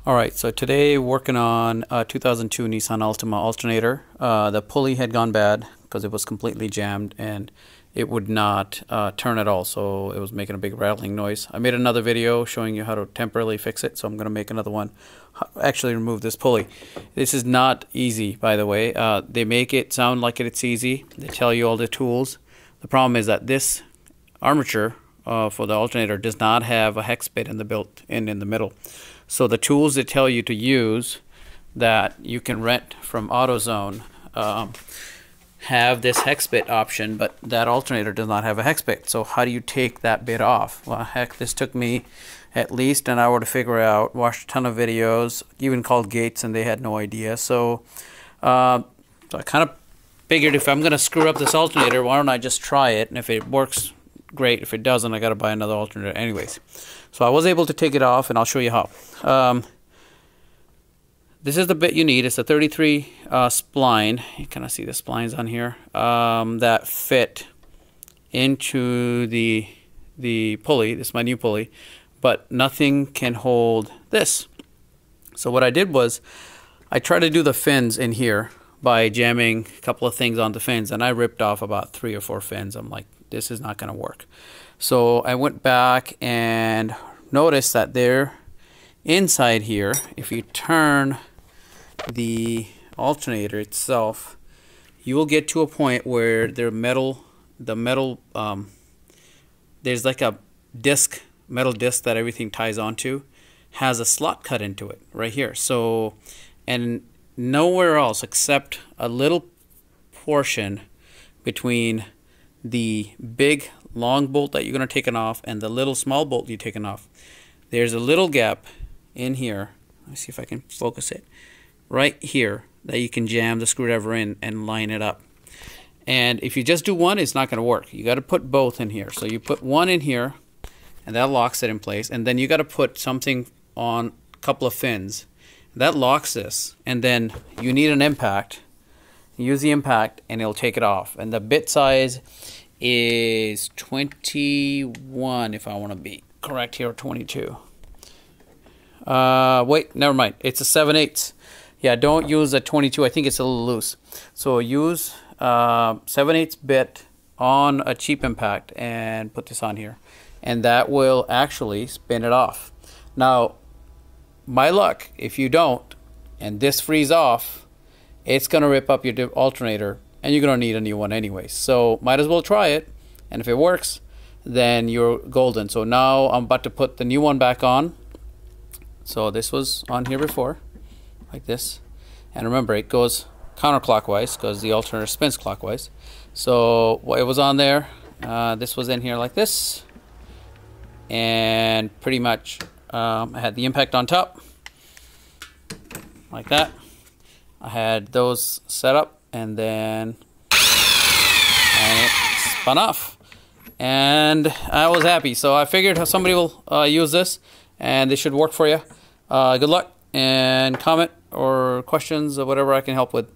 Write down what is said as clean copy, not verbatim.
Alright, so today working on a 2002 Nissan Altima alternator. The pulley had gone bad because it was completely jammed and it would not turn at all, so it was making a big rattling noise. I made another video showing you how to temporarily fix it, so I'm going to make another one. Actually remove this pulley. This is not easy, by the way. They make it sound like it's easy. They tell you all the tools. The problem is that this armature for the alternator does not have a hex bit in the middle. So the tools they tell you to use that you can rent from AutoZone have this hex bit option, but that alternator does not have a hex bit. So how do you take that bit off? Well, heck, this took me at least an hour to figure out. Watched a ton of videos, even called Gates, and they had no idea. So I kind of figured if I'm going to screw up this alternator, why don't I just try it? And if it works, great. If it doesn't, I got to buy another alternator anyways. So I was able to take it off, and I'll show you how. This is the bit you need. It's a 33 spline. You kind of see the splines on here that fit into the pulley. This is my new pulley, but nothing can hold this. So what I did was I tried to do the fins in here by jamming a couple of things on the fins, and I ripped off about 3 or 4 fins. I'm like, this is not going to work. So I went back and noticed that they're inside here. If you turn the alternator itself, you will get to a point where there's like a metal disc that everything ties onto, has a slot cut into it right here. So, and nowhere else except a little portion between the big long bolt that you're going to take off and the little small bolt you're taking off. There's a little gap in here. Let me see if I can focus it. Right here that you can jam the screwdriver in and line it up. And if you just do one, it's not going to work. You got to put both in here. So you put one in here and that locks it in place, and then you got to put something on a couple of fins that locks this, and then you need an impact. Use the impact and it'll take it off. And the bit size is 21, if I want to be correct here, 22. Wait, never mind. It's a 7/8. Yeah, don't use a 22. I think it's a little loose. So use 7/8 bit on a cheap impact and put this on here, and that will actually spin it off. Now, my luck, if you don't, and this frees off, it's going to rip up your alternator, and you're going to need a new one anyway. So might as well try it, and if it works, then you're golden. So now I'm about to put the new one back on. So this was on here before, like this. And remember, it goes counterclockwise because the alternator spins clockwise. So it was on there. This was in here like this. And pretty much I had the impact on top, like that. I had those set up, and then it spun off, and I was happy. So I figured somebody will use this, and this should work for you. Good luck, and comment or questions or whatever I can help with.